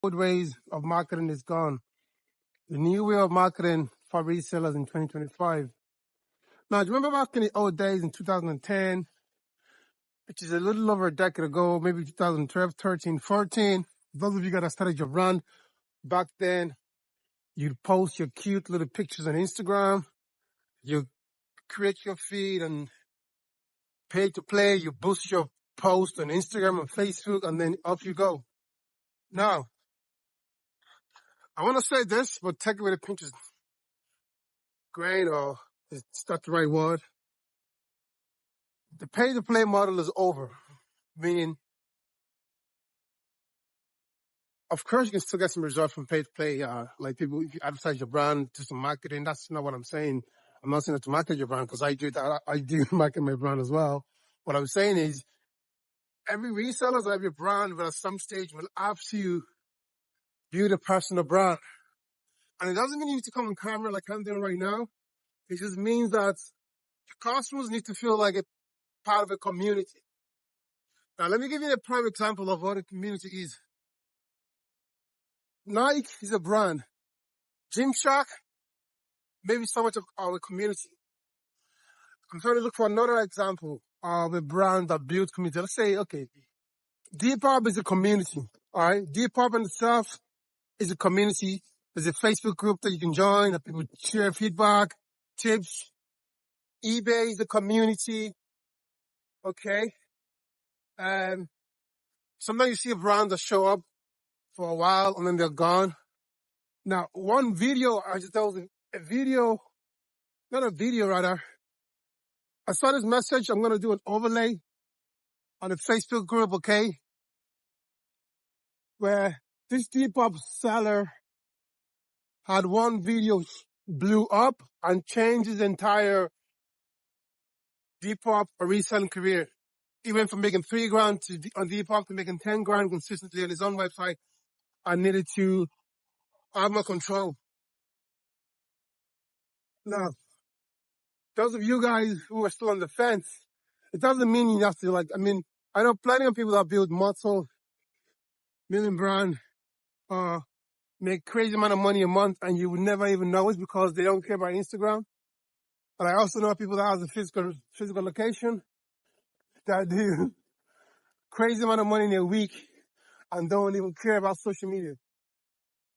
old ways of marketing is gone. The new way of marketing for resellers in 2025. Now, do you remember back in the old days in 2010, which is a little over a decade ago, maybe 2012, 13, 14? Those of you that started your brand back then, you'd post your cute little pictures on Instagram. You create your feed and pay to play. You boost your post on Instagram and Facebook, and then off you go. Now, I want to say this, but take it with a pinch of grain, or it's not the right word. The pay-to-play model is over, meaning, of course, you can still get some results from pay-to-play. Like people, if you advertise your brand, do some marketing. That's not what I'm saying. I'm not saying to market your brand because I do that. I do market my brand as well. What I'm saying is, every reseller or every brand will at some stage will have to build a personal brand. And it doesn't mean you need to come on camera like I'm doing right now. It just means that your customers need to feel like a part of a community. Now, let me give you a prime example of what a community is. Nike is a brand. Gymshark, maybe so much of our community. I'm trying to look for another example of a brand that builds community. Let's say, okay, Depop is a community. All right, Depop in itself is a community. There's a Facebook group that you can join, that people share feedback, tips. eBay is a community. Okay. Sometimes you see a brand that show up for a while and then they're gone. Now, one video, I just told a video, not a video rather. I saw this message. I'm going to do an overlay on a Facebook group, okay? Where this Depop seller had one video blew up and changed his entire Depop or reselling career. He went from making $3,000 on Depop to making $10,000 consistently on his own website. I needed to have more control. Now, those of you guys who are still on the fence, it doesn't mean you have to I know plenty of people that build muscle, million brand, make crazy amount of money a month and you would never even know it because they don't care about Instagram. But I also know people that have a physical location that do crazy amount of money in a week and don't even care about social media.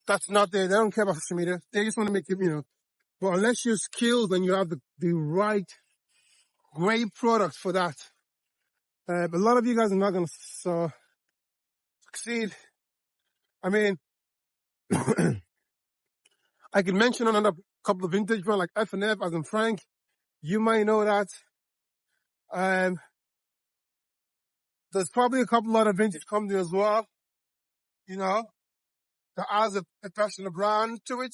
That's not there. They don't care about social media. They just want to make it, but unless you're skilled and you have the right, great product for that, but a lot of you guys are not going to succeed. I mean, I could mention another couple of vintage brands like F&F, as in Frank. You might know that. There's probably a couple other vintage companies as well, that has a personal brand to it.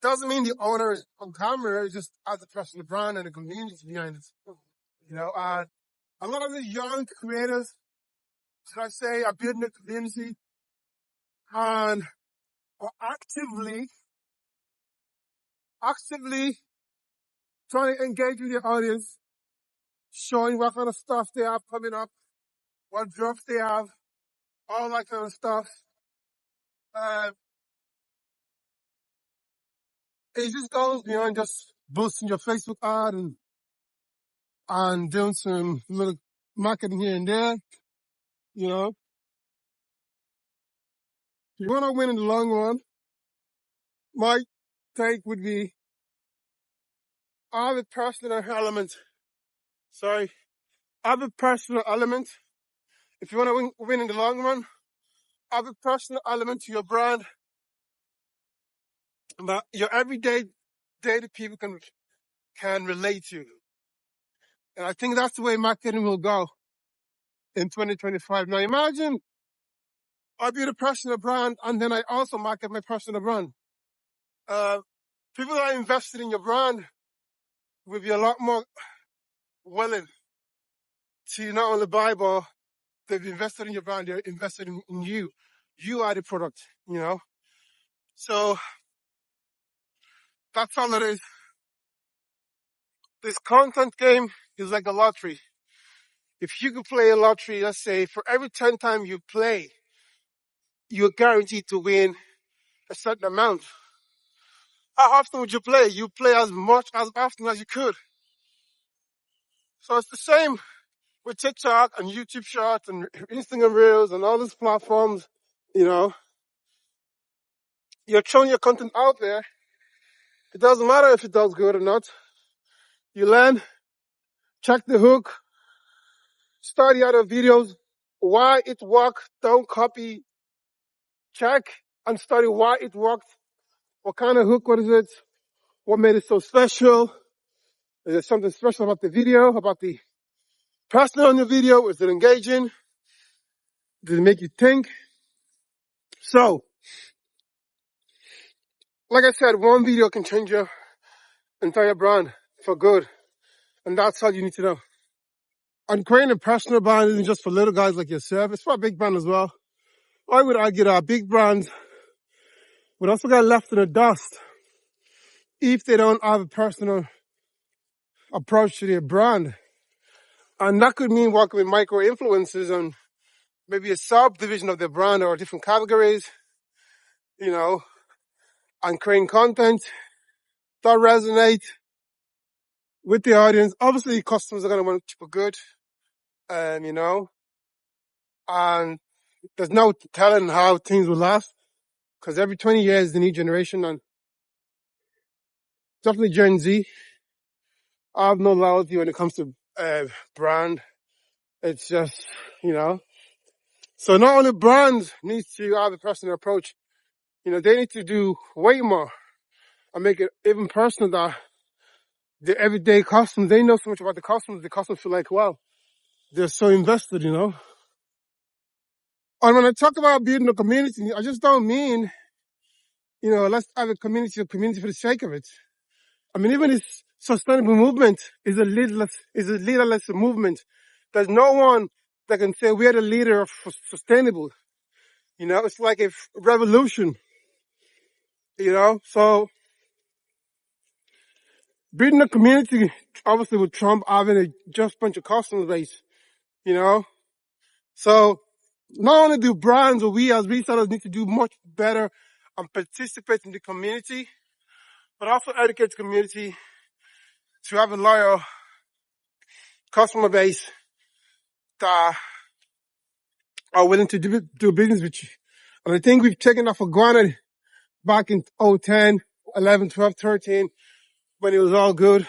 Doesn't mean the owner is on camera, it just has a personal brand and a community behind it. A lot of the young creators, should I say, are building a community and are actively trying to engage with their audience, showing what kind of stuff they have coming up, what drops they have, all that kind of stuff. It just goes beyond just boosting your Facebook ad and doing some little marketing here and there, If you want to win in the long run, my take would be have a personal element. Have a personal element. If you want to win in the long run, have a personal element to your brand that your everyday daily people can relate to. And I think that's the way marketing will go in 2025. Now imagine I build a personal brand and then I also market my personal brand. People that are invested in your brand will be a lot more willing to not only buy, but they've invested in your brand, they're invested in you. You are the product, So that's all it is. This content game is like a lottery. If you could play a lottery, let's say for every 10 times you play, you're guaranteed to win a certain amount. How often would you play? You play as much as often as you could. So it's the same with TikTok and YouTube Shorts and Instagram Reels and all these platforms. You know, you're throwing your content out there. It doesn't matter if it does good or not. You learn, check the hook, study other videos, why it worked, don't copy, check and study why it worked. What kind of hook was it? What made it so special? Is there something special about the video, about the person on the video? Is it engaging? Does it make you think? So, like I said, one video can change your entire brand for good. And that's all you need to know. And creating a personal brand isn't just for little guys like yourself. It's for a big brand as well. I would argue that big brands would also get left in the dust if they don't have a personal approach to their brand. And that could mean working with micro influencers and maybe a subdivision of their brand or different categories, you know, and creating content that resonate with the audience. Obviously, customers are going to want cheaper good, you know, and there's no telling how things will last because every 20 years, the new generation and definitely Gen Z, I have no loyalty when it comes to brand. It's just, you know, so not only brands need to have a personal approach, you know, they need to do way more and make it even personal that the everyday customers, they know so much about the customers feel like, wow, they're so invested, you know. And when I talk about building a community, I just don't mean, you know, let's have a community for the sake of it. I mean, even this sustainable movement is a leaderless movement. There's no one that can say we're the leader of sustainable. You know, it's like a revolution, you know. So building a community, obviously with Trump having a just bunch of customer base, you know. So not only do brands or we as resellers need to do much better and participate in the community, but also educate the community to have a loyal customer base that are willing to do business with you. And I think we've taken that for granted back in 2010, 11, 12, 13, when it was all good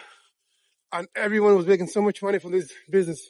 and everyone was making so much money from this business.